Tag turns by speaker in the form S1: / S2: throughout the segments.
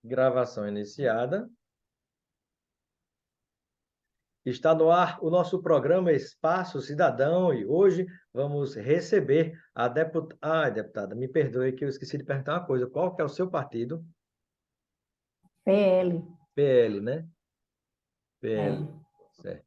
S1: Gravação iniciada. Está no ar o nosso programa Espaço Cidadão e hoje vamos receber a deputada... deputada, me perdoe que eu esqueci de perguntar uma coisa. Qual que é o seu partido?
S2: PL.
S1: PL, né? PL,
S2: É.
S1: certo.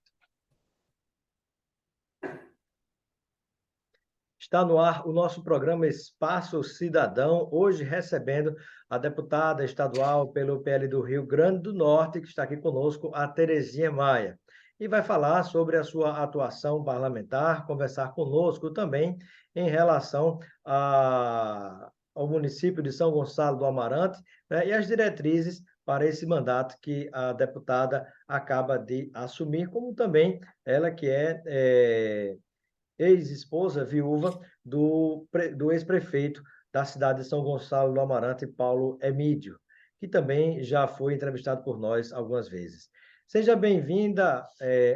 S1: Está no ar o nosso programa Espaço Cidadão, hoje recebendo a deputada estadual pelo PL do Rio Grande do Norte, que está aqui conosco, a Terezinha Maia. E vai falar sobre a sua atuação parlamentar, conversar conosco também em relação ao município de São Gonçalo do Amarante, né, e as diretrizes para esse mandato que a deputada acaba de assumir, como também ela que é ex-esposa, viúva do ex-prefeito da cidade de São Gonçalo do Amarante, Paulo Emídio, que também já foi entrevistado por nós algumas vezes. Seja bem-vinda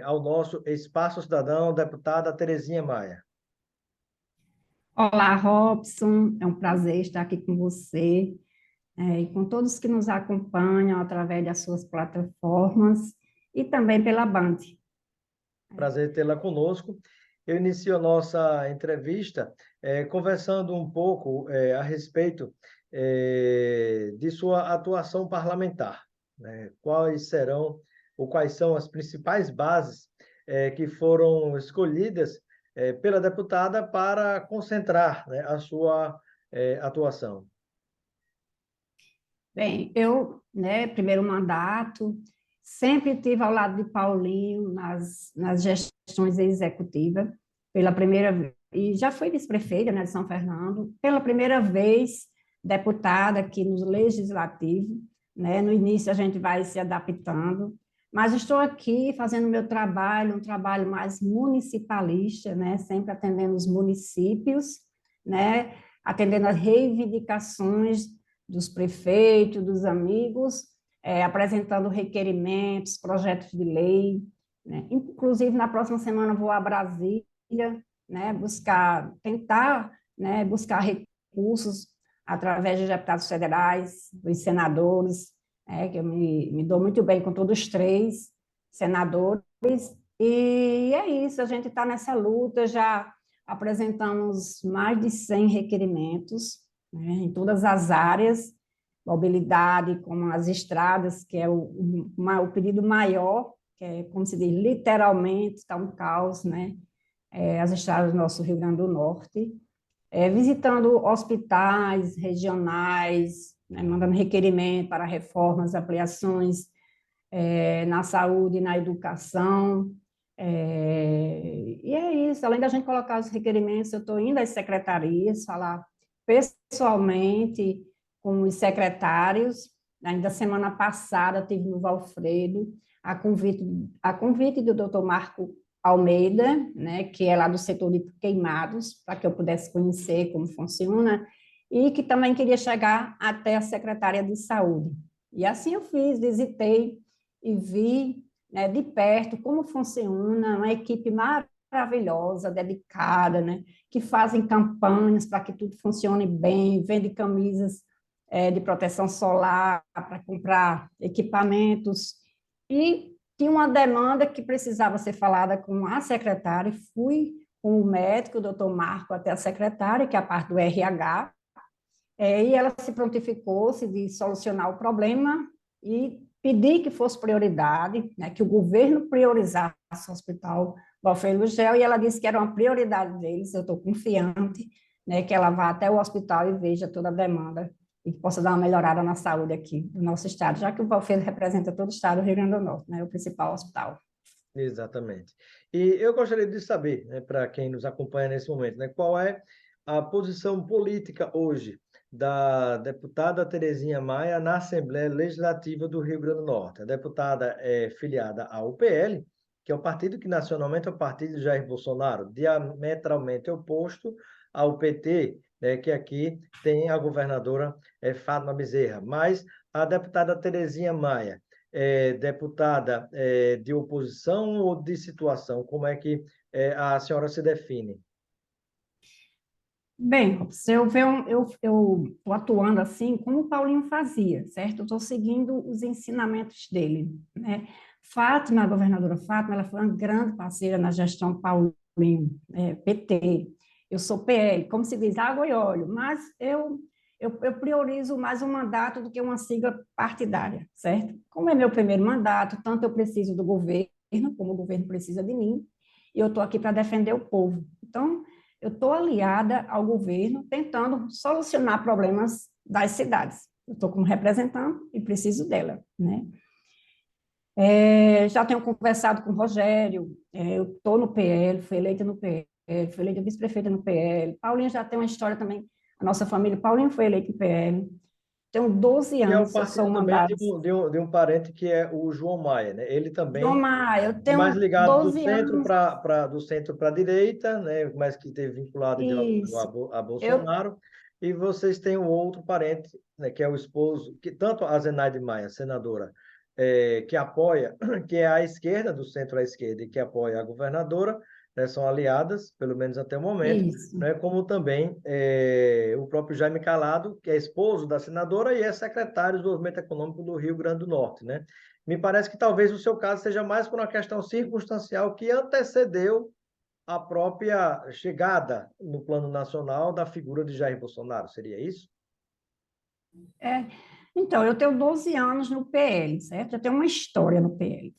S1: ao nosso Espaço Cidadão, deputada Terezinha Maia.
S2: Olá, Robson, é um prazer estar aqui com você e com todos que nos acompanham através das suas plataformas e também pela Band.
S1: Prazer tê-la conosco. Eu inicio a nossa entrevista conversando um pouco a respeito de sua atuação parlamentar, né? Quais serão ou quais são as principais bases que foram escolhidas pela deputada para concentrar, né, a sua atuação?
S2: Bem, eu, primeiro mandato, sempre estive ao lado de Paulinho nas gestões executivas, pela primeira vez, e já fui vice-prefeita, né, de São Fernando, pela primeira vez deputada aqui no Legislativo, né, no início a gente vai se adaptando, mas estou aqui fazendo meu trabalho, um trabalho mais municipalista, né, sempre atendendo os municípios, né, atendendo as reivindicações dos prefeitos, dos amigos, apresentando requerimentos, projetos de lei, né? Inclusive, na próxima semana vou a Brasília, né, tentar, né, buscar recursos através de deputados federais, dos senadores, que eu me dou muito bem com todos os três senadores, e é isso, a gente está nessa luta, já apresentamos mais de 100 requerimentos, né, em todas as áreas, mobilidade, como as estradas, que é o pedido maior, que é, como se diz, literalmente, está um caos, né? As estradas do nosso Rio Grande do Norte, visitando hospitais regionais, né, mandando requerimento para reformas, ampliações na saúde e na educação, e é isso, além da gente colocar os requerimentos, eu estou indo às secretarias, falar pessoalmente com os secretários, ainda semana passada tive no Valfredo, a convite do doutor Marco Almeida, né, que é lá do setor de queimados, para que eu pudesse conhecer como funciona, e que também queria chegar até a secretária de saúde. E assim eu fiz, visitei e vi, né, de perto como funciona, uma equipe maravilhosa, dedicada, né, que fazem campanhas para que tudo funcione bem, vende camisas de proteção solar para comprar equipamentos, e tinha uma demanda que precisava ser falada com a secretária, e fui com o médico, o doutor Marco, até a secretária, que é a parte do RH, e ela se prontificou-se de solucionar o problema e pedir que fosse prioridade, né, que o governo priorizasse o Hospital Valfredo Lugel, e ela disse que era uma prioridade deles, eu estou confiante, né, que ela vá até o hospital e veja toda a demanda e que possa dar uma melhorada na saúde aqui do nosso estado, já que o Valfredo representa todo o estado do Rio Grande do Norte, né, o principal hospital.
S1: Exatamente. E eu gostaria de saber, né, para quem nos acompanha nesse momento, né, qual é a posição política hoje da deputada Terezinha Maia na Assembleia Legislativa do Rio Grande do Norte. A deputada é filiada ao PL, que é o partido que nacionalmente é o partido de Jair Bolsonaro, diametralmente oposto ao PT, né, que aqui tem a governadora Fátima Bezerra. Mas a deputada Terezinha Maia, deputada de oposição ou de situação? Como é que a senhora se define?
S2: Bem, Robson, eu estou atuando assim como o Paulinho fazia, certo? Eu estou seguindo os ensinamentos dele, né? Fátima, a governadora Fátima, ela foi uma grande parceira na gestão Paulinho, PT. Eu sou PL, como se diz, água e óleo, mas eu priorizo mais um mandato do que uma sigla partidária, certo? Como é meu primeiro mandato, tanto eu preciso do governo, como o governo precisa de mim, e eu estou aqui para defender o povo. Então, eu estou aliada ao governo, tentando solucionar problemas das cidades. Eu estou como representante e preciso dela, né? Já tenho conversado com o Rogério, eu estou no PL, fui eleita no PL, fui eleita vice-prefeita no PL. Paulinho já tem uma história também, a nossa família, Paulinho foi eleito no PL. Tenho 12
S1: E é o
S2: anos, eu sou
S1: partido
S2: uma
S1: também
S2: das...
S1: de um parente que é o João Maia, né? Ele
S2: João
S1: também
S2: Maia, eu
S1: é mais
S2: tenho
S1: ligado
S2: 12 anos,
S1: do centro para a direita, né? Mas que teve vinculado ideológico
S2: isso.
S1: a
S2: Eu
S1: Bolsonaro. E vocês têm um outro parente, né? Que é o esposo, que tanto a Zenaide Maia, senadora, que apoia, que é a esquerda, do centro à esquerda, e que apoia a governadora, né? São aliadas, pelo menos até o momento,
S2: Isso.
S1: né? Como também o próprio Jaime Calado, que é esposo da senadora e é secretário de Desenvolvimento Econômico do Rio Grande do Norte, né? Me parece que talvez o seu caso seja mais por uma questão circunstancial que antecedeu a própria chegada no plano nacional da figura de Jair Bolsonaro. Seria isso?
S2: É, então, eu tenho 12 anos no PL, certo? Eu tenho uma história no PL.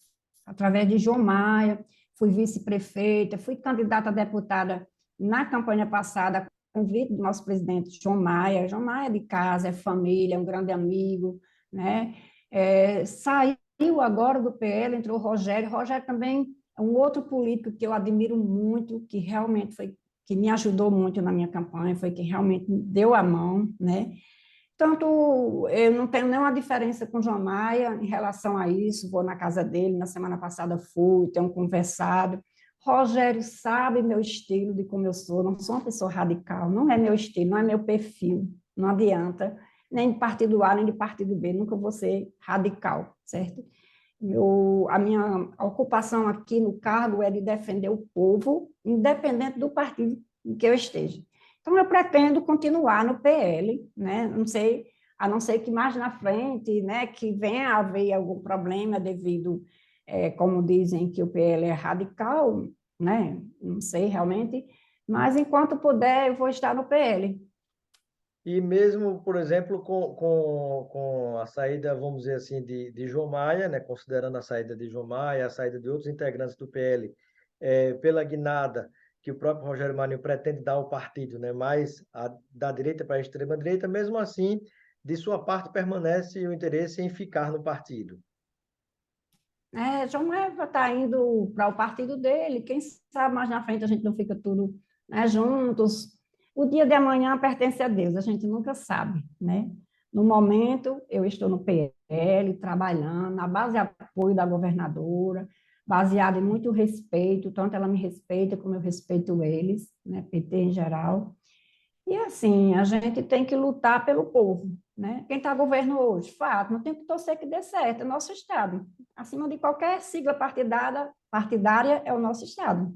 S2: Através de João Maia, fui vice-prefeita, fui candidata a deputada na campanha passada, a convite do nosso presidente João Maia. João Maia é de casa, é família, é um grande amigo, né? Saiu agora do PL, entrou o Rogério. Rogério também é um outro político que eu admiro muito, que realmente foi, que me ajudou muito na minha campanha, foi quem realmente me deu a mão, né? Tanto eu não tenho nenhuma diferença com o João Maia em relação a isso, vou na casa dele, na semana passada fui, tenho conversado. Rogério sabe meu estilo de como eu sou, não sou uma pessoa radical, não é meu estilo, não é meu perfil, não adianta, nem de partido A, nem de partido B, nunca vou ser radical, certo? A minha ocupação aqui no cargo é de defender o povo, independente do partido em que eu esteja. Então, eu pretendo continuar no PL, né? Não sei, a não ser que mais na frente, né, que venha a haver algum problema devido, como dizem que o PL é radical, né? Não sei realmente, mas enquanto puder, eu vou estar no PL.
S1: E mesmo, por exemplo, com a saída, vamos dizer assim, de João Maia, né, considerando a saída de João Maia, a saída de outros integrantes do PL, pela guinada que o próprio Rogério Marinho pretende dar ao partido, né, mais da direita para a extrema-direita, mesmo assim, de sua parte permanece o interesse em ficar no partido.
S2: João Eva está indo para o partido dele, quem sabe mais na frente a gente não fica tudo, né, juntos. O dia de amanhã pertence a Deus, a gente nunca sabe, né? No momento, eu estou no PL, trabalhando, na base de apoio da governadora, baseada em muito respeito, tanto ela me respeita como eu respeito eles, né, PT em geral. E assim, a gente tem que lutar pelo povo, né? Quem está governo hoje? Fato, não tem que torcer que dê certo, é nosso Estado. Acima de qualquer sigla partidária é o nosso Estado.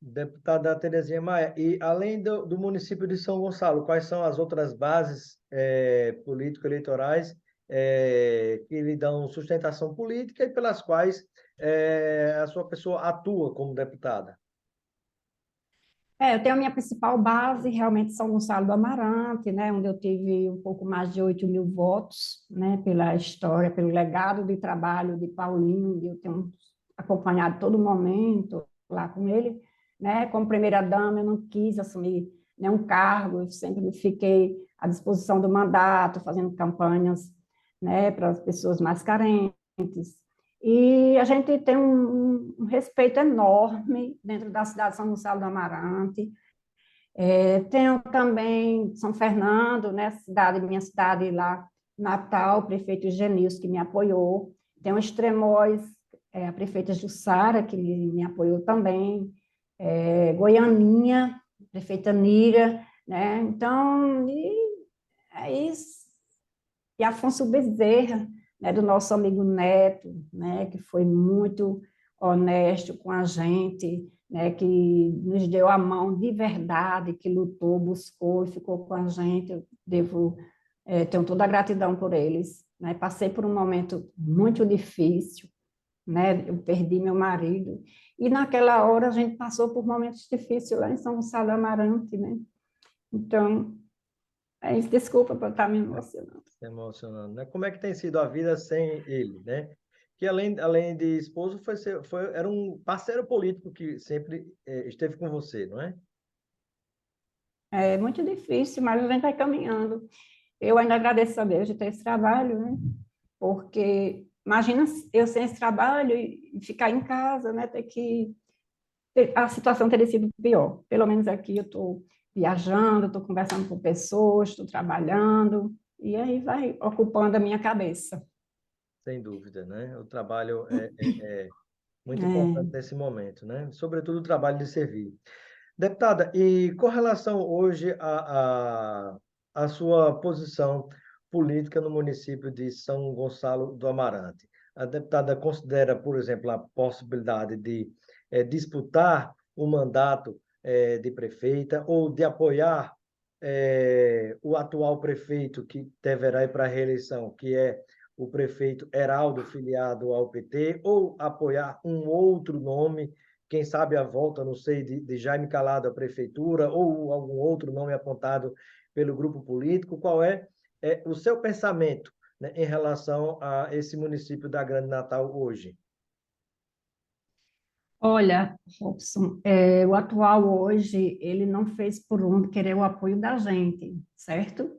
S1: Deputada Terezinha Maia, e além do município de São Gonçalo, quais são as outras bases político-eleitorais que lhe dão sustentação política e pelas quais a sua pessoa atua como deputada?
S2: Eu tenho a minha principal base, realmente, São Gonçalo do Amarante, né, onde eu tive um pouco mais de 8 mil votos, né, pela história, pelo legado de trabalho de Paulinho, eu tenho acompanhado todo momento lá com ele, né, como primeira-dama, eu não quis assumir nenhum cargo, eu sempre fiquei à disposição do mandato, fazendo campanhas, né, para as pessoas mais carentes, e a gente tem um respeito enorme dentro da cidade de São Gonçalo do Amarante. Tenho também São Fernando, né, minha cidade lá, Natal, o prefeito Genilson, que me apoiou. Tenho Extremóis, a prefeita Jussara, que me apoiou também. Goianinha, prefeita Nira, né? Então, é isso. E Afonso Bezerra, né, do nosso amigo Neto, né, que foi muito honesto com a gente, né, que nos deu a mão de verdade, que lutou, buscou e ficou com a gente. Eu devo, tenho toda a gratidão por eles, né? Passei por um momento muito difícil, né? Eu perdi meu marido, e naquela hora a gente passou por momentos difíceis lá em São Gonçalo do Amarante, né? Então, é isso, desculpa por estar me emocionando.
S1: Se emocionando, né? Como é que tem sido a vida sem ele, né? Que além de esposo, era um parceiro político que sempre esteve com você, não é?
S2: É muito difícil, mas a gente vai caminhando. Eu ainda agradeço a Deus de ter esse trabalho, né? Porque imagina eu sem esse trabalho e ficar em casa, né? A situação teria sido pior. Pelo menos aqui eu estou viajando, estou conversando com pessoas, estou trabalhando, e aí vai ocupando a minha cabeça.
S1: Sem dúvida, né? O trabalho é muito importante
S2: É.
S1: nesse momento, né? Sobretudo o trabalho de servir. Deputada, e com relação hoje à sua posição política no município de São Gonçalo do Amarante, a deputada considera, por exemplo, a possibilidade de disputar o mandato de prefeita ou de apoiar o atual prefeito que deverá ir para a reeleição, que é o prefeito Heraldo, filiado ao PT, ou apoiar um outro nome, quem sabe a volta, não sei, de Jaime Calado à prefeitura, ou algum outro nome apontado pelo grupo político. Qual é o seu pensamento, né, em relação a esse município da Grande Natal hoje?
S2: Olha, Robson, o atual hoje, ele não fez por onde querer o apoio da gente, certo?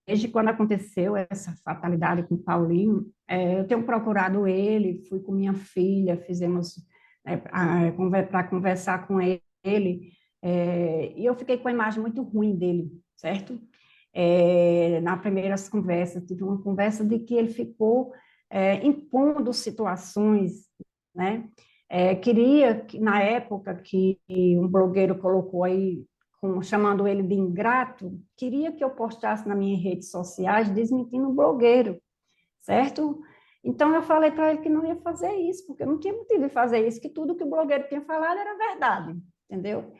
S2: Desde quando aconteceu essa fatalidade com o Paulinho, eu tenho procurado ele, fui com minha filha, fizemos para conversar com ele, e eu fiquei com a imagem muito ruim dele, certo? Na primeiras conversas, tive uma conversa de que ele ficou impondo situações, né? Queria que, na época que um blogueiro colocou aí chamando ele de ingrato, queria que eu postasse nas minhas redes sociais desmentindo o blogueiro, certo? Então eu falei para ele que não ia fazer isso, porque eu não tinha motivo de fazer isso, que tudo que o blogueiro tinha falado era verdade, entendeu?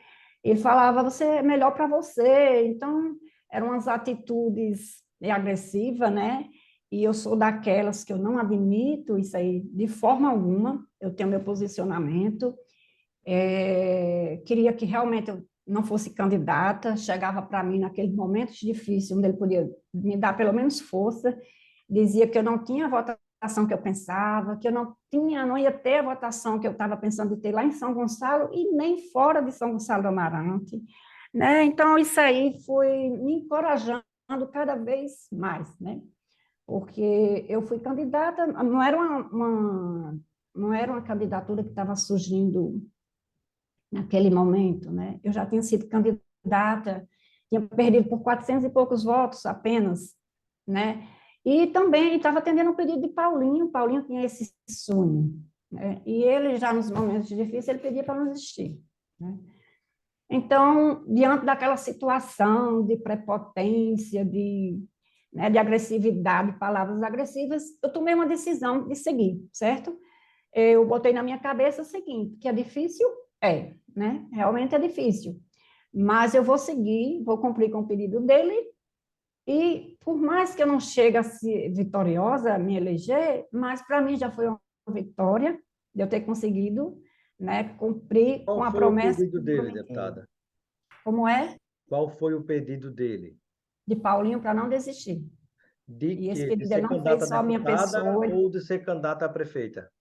S2: Ele falava, você é melhor para você, então eram umas atitudes agressivas, né? E eu sou daquelas que eu não admito isso aí de forma alguma, eu tenho meu posicionamento, queria que realmente eu não fosse candidata, chegava para mim naqueles momentos difíceis, onde ele podia me dar pelo menos força, dizia que eu não tinha a votação que eu pensava, que eu não ia ter a votação que eu estava pensando em ter lá em São Gonçalo e nem fora de São Gonçalo do Amarante, né? Então, isso aí foi me encorajando cada vez mais, né? Porque eu fui candidata, não era uma candidatura que estava surgindo naquele momento, né? Eu já tinha sido candidata, tinha perdido por 400 e poucos votos apenas, né? E também estava atendendo o pedido de Paulinho. Paulinho tinha esse sonho, né? E ele já nos momentos difíceis ele pedia para não desistir, né? Então, diante daquela situação de prepotência, né, de agressividade, palavras agressivas, eu tomei uma decisão de seguir, certo? Eu botei na minha cabeça o seguinte, que é difícil, né? Realmente é difícil, mas eu vou seguir, vou cumprir com o pedido dele, e por mais que eu não chegue a ser vitoriosa, me eleger, mas para mim já foi uma vitória de eu ter conseguido, né, cumprir com
S1: Qual
S2: a
S1: foi o
S2: promessa
S1: pedido
S2: que eu
S1: dele,
S2: prometi.
S1: deputada?
S2: Como é?
S1: Qual foi o pedido dele?
S2: De Paulinho para não desistir.
S1: De
S2: E esse
S1: quê? De
S2: pedido ele
S1: ser
S2: não
S1: candidata
S2: fez
S1: a
S2: só a minha
S1: deputada
S2: pessoa, ele
S1: ou de ser candidata a prefeita?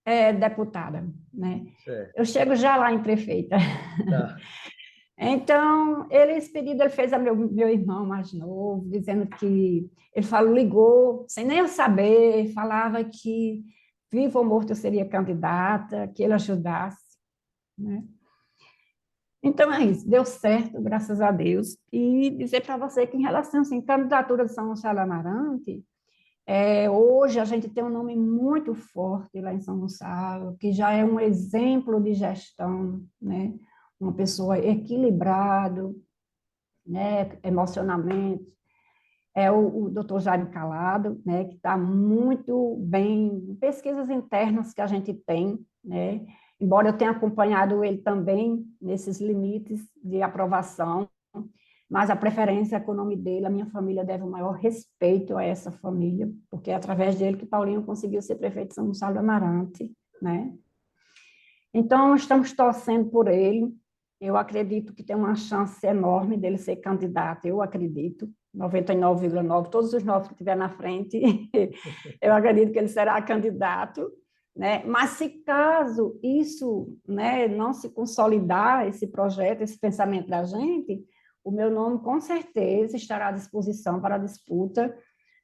S2: é deputada, né?
S1: Certo.
S2: Eu chego já lá em prefeita.
S1: Tá.
S2: Então, esse pedido ele fez a meu irmão mais novo, dizendo que ele falou, ligou, sem nem eu saber, falava que vivo ou morto eu seria candidata, que ele ajudasse, né? Então é isso, deu certo, graças a Deus. E dizer para você que em relação assim, candidatura de São Gonçalo Amarante, hoje a gente tem um nome muito forte lá em São Gonçalo, que já é um exemplo de gestão, né? Uma pessoa equilibrado, né? Emocionalmente. É o doutor Jaime Calado, né? Que está muito bem em pesquisas internas que a gente tem, né? embora eu tenha acompanhado ele também nesses limites de aprovação, mas a preferência é com o nome dele, a minha família deve o maior respeito a essa família, porque é através dele que Paulinho conseguiu ser prefeito de São Gonçalo do Amarante, né? Então, estamos torcendo por ele. Eu acredito que tem uma chance enorme dele ser candidato, eu acredito, 99,9, todos os 9 que estiver na frente, eu acredito que ele será candidato, né? Mas se caso isso, né, não se consolidar, esse projeto, esse pensamento da gente, o meu nome com certeza estará à disposição para a disputa,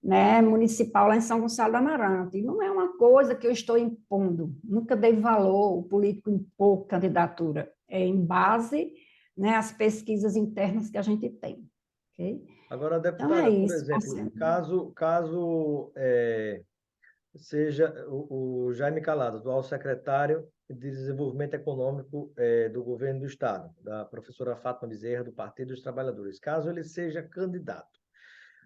S2: né, municipal lá em São Gonçalo do Amarante. E não é uma coisa que eu estou impondo, nunca dei valor o político impor candidatura, é em base, né, às pesquisas internas que a gente tem. Okay?
S1: Agora,
S2: Então é
S1: deputada, por
S2: isso.
S1: exemplo, caso seja o Jaime Calado, atual secretário de Desenvolvimento Econômico do Governo do Estado, da professora Fátima Bezerra, do Partido dos Trabalhadores, caso ele seja candidato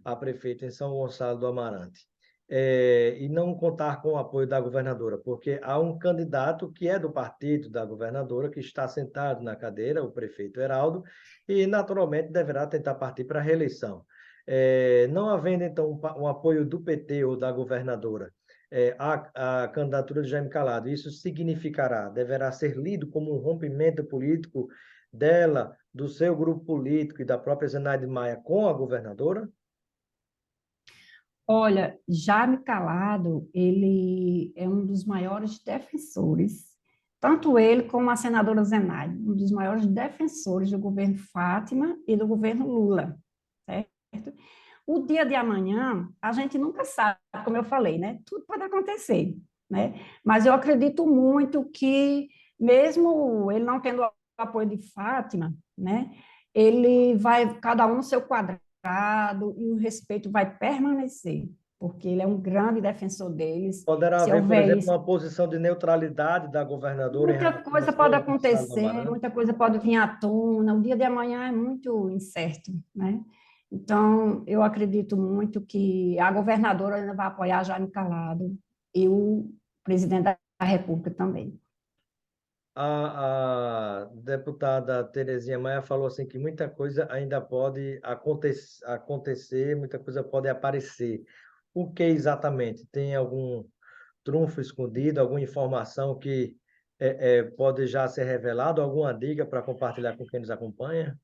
S1: a prefeito em São Gonçalo do Amarante, e não contar com o apoio da governadora, porque há um candidato que é do partido da governadora, que está sentado na cadeira, o prefeito Heraldo, e naturalmente deverá tentar partir para a reeleição. Não havendo, então, um apoio do PT ou da governadora à candidatura de Jaime Calado, isso significará, deverá ser lido como um rompimento político dela, do seu grupo político e da própria Zenaide Maia com a governadora?
S2: Olha, Jaime Calado, ele é um dos maiores defensores, tanto ele como a senadora Zenaide, um dos maiores defensores do governo Fátima e do governo Lula, certo? O dia de amanhã, a gente nunca sabe, como eu falei, né? Tudo pode acontecer, né? Mas eu acredito muito que, mesmo ele não tendo o apoio de Fátima, né? Ele vai, cada um no seu quadrado, e o respeito vai permanecer, porque ele é um grande defensor deles.
S1: Poderá
S2: Se
S1: haver, por
S2: houver
S1: exemplo,
S2: isso,
S1: uma posição de neutralidade da governadora em
S2: muita
S1: relação a
S2: coisa pode
S1: São Gonçalo do
S2: acontecer,
S1: Amarante?
S2: muita coisa pode vir à tona, o dia de amanhã é muito incerto, né? Então, eu acredito muito que a governadora ainda vai apoiar Jaime Calado e o presidente da República também.
S1: A deputada Terezinha Maia falou assim que muita coisa ainda pode acontecer, muita coisa pode aparecer. O que exatamente? Tem algum trunfo escondido, alguma informação que pode já ser revelado, alguma dica para compartilhar com quem nos acompanha?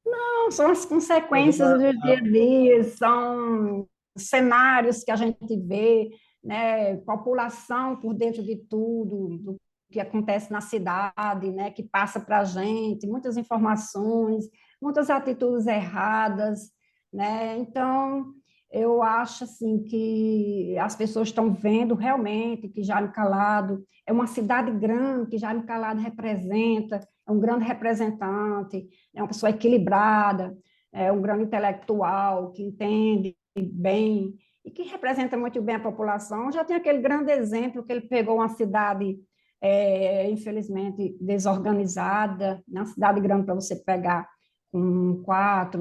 S2: Não, são as
S1: Mas
S2: consequências do dia a dia, são cenários que a gente vê, né, população por dentro de tudo, do que acontece na cidade, né, que passa para a gente, muitas informações, muitas atitudes erradas, né, então eu acho assim que as pessoas estão vendo realmente que Jaime Calado é uma cidade grande, que Jaime Calado representa, é um grande representante, é uma pessoa equilibrada, é um grande intelectual que entende bem e que representa muito bem a população. Já tem aquele grande exemplo que ele pegou uma cidade, infelizmente, desorganizada, uma cidade grande para você pegar com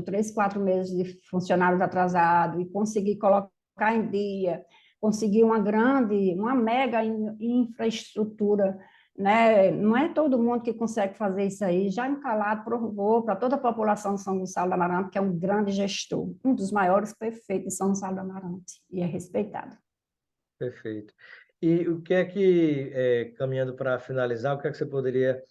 S2: 3, 4 meses de funcionários atrasados e conseguir colocar em dia, conseguir uma mega infraestrutura, né? Não é todo mundo que consegue fazer isso aí. Jaime Calado provou para toda a população de São Gonçalo do Amarante que é um grande gestor, um dos maiores prefeitos de São Gonçalo do Amarante, e é respeitado.
S1: Perfeito. E o que é que, caminhando para finalizar, o que é que você poderia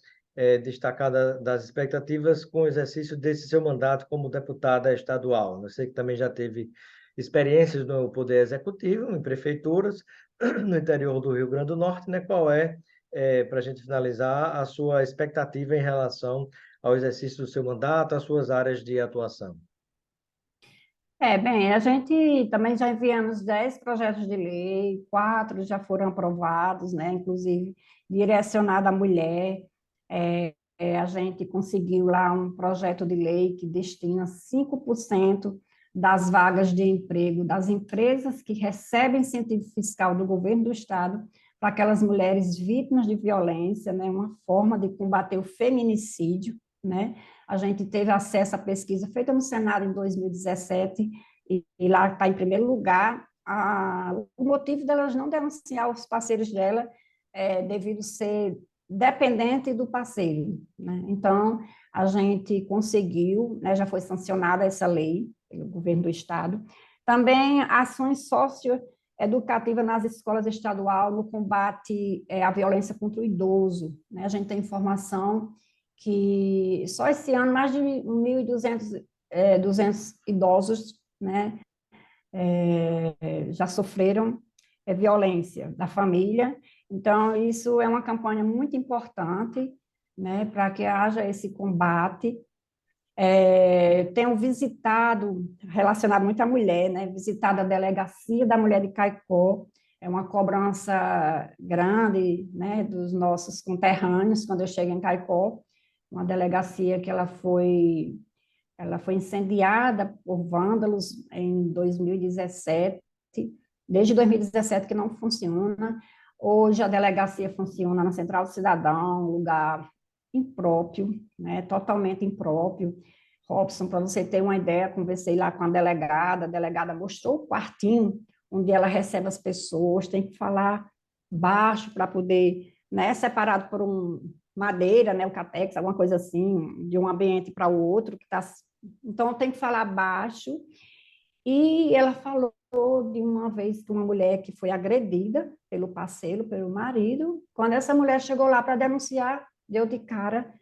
S1: destacar das expectativas com o exercício desse seu mandato como deputada estadual? Eu sei que também já teve experiências no Poder Executivo, em prefeituras, no interior do Rio Grande do Norte, né? Qual para a gente finalizar, a sua expectativa em relação ao exercício do seu mandato, às suas áreas de atuação?
S2: Bem, a gente também já enviamos 10 projetos de lei, 4 já foram aprovados, né? Inclusive direcionado à mulher. A gente conseguiu lá um projeto de lei que destina 5% das vagas de emprego das empresas que recebem incentivo fiscal do governo do estado para aquelas mulheres vítimas de violência, né? Uma forma de combater o feminicídio, né? A gente teve acesso à pesquisa feita no Senado em 2017, e lá está em primeiro lugar. O motivo delas não denunciar os parceiros dela devido ser dependente do parceiro, né? Então, a gente conseguiu, né, já foi sancionada essa lei pelo governo do estado. Também ações socioeducativas nas escolas estaduais no combate à violência contra o idoso, né? A gente tem informação que só esse ano mais de 1.200 200 idosos, né, já sofreram violência da família. Então, isso é uma campanha muito importante, né, para que haja esse combate. Tenho visitado, relacionado muito à mulher, né, visitado a delegacia da mulher de Caicó, é uma cobrança grande, né, dos nossos conterrâneos, quando eu chego em Caicó, uma delegacia que ela foi incendiada por vândalos em 2017, desde 2017 que não funciona. Hoje a delegacia funciona na Central do Cidadão, um lugar impróprio, né, totalmente impróprio. Robson, para você ter uma ideia, conversei lá com a delegada mostrou o quartinho onde ela recebe as pessoas, tem que falar baixo para poder, né, separado por madeira, né, o catex, alguma coisa assim, de um ambiente para o outro, que tá, então tem que falar baixo. E ela falou de uma vez de uma mulher que foi agredida pelo parceiro, pelo marido. Quando essa mulher chegou lá para denunciar, deu de cara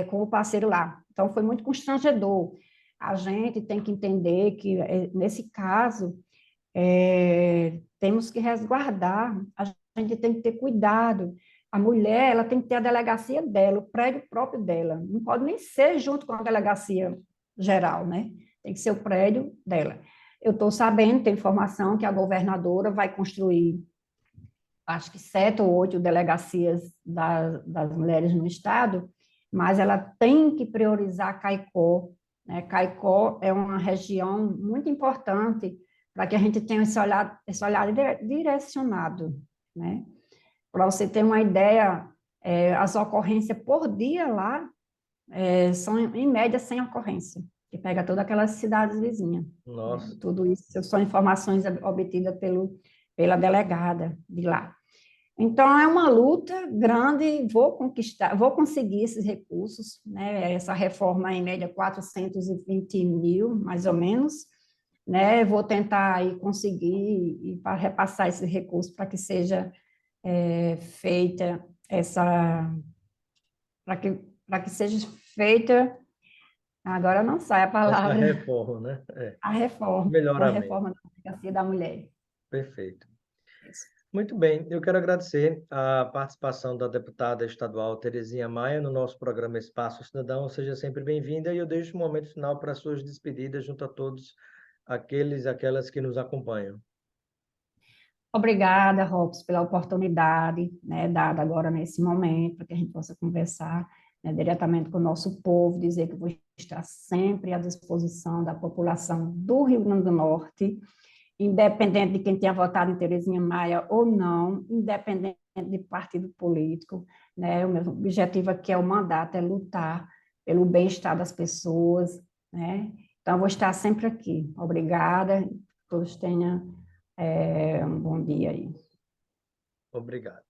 S2: com o parceiro lá. Então, foi muito constrangedor. A gente tem que entender que, nesse caso, temos que resguardar, a gente tem que ter cuidado. A mulher, ela tem que ter a delegacia dela, o prédio próprio dela. Não pode nem ser junto com a delegacia geral, né? Tem que ser o prédio dela. Eu estou sabendo, tem informação que a governadora vai construir, acho que 7 ou 8 delegacias das mulheres no estado, mas ela tem que priorizar Caicó, né? Caicó é uma região muito importante para que a gente tenha esse olhar direcionado, né? Para você ter uma ideia, as ocorrências por dia lá são, em média, 100 ocorrências, que pega todas aquelas cidades vizinhas. Né?
S1: Nossa.
S2: Tudo isso são informações obtidas pela delegada de lá. Então, é uma luta grande, vou conseguir esses recursos, né? Essa reforma, em média, 420 mil, mais ou menos, né? Vou tentar aí conseguir e para repassar esses recursos para que seja feita essa, para que seja feita, agora não sai a
S1: Essa
S2: palavra,
S1: reforma, né?
S2: a
S1: Melhoramento.
S2: reforma da delegacia da mulher.
S1: Perfeito.
S2: Isso.
S1: Muito bem, eu quero agradecer a participação da deputada estadual Terezinha Maia no nosso programa Espaço Cidadão. Seja sempre bem-vinda e eu deixo um momento final para suas despedidas junto a todos aquelas que nos acompanham.
S2: Obrigada, Robson, pela oportunidade, né, dada agora nesse momento, para que a gente possa conversar, né, diretamente com o nosso povo, dizer que eu vou estar sempre à disposição da população do Rio Grande do Norte, independente de quem tenha votado em Terezinha Maia ou não, independente de partido político, né, o meu objetivo aqui é o mandato, é lutar pelo bem-estar das pessoas, né, então eu vou estar sempre aqui. Obrigada, todos tenham um bom dia aí.
S1: Obrigado.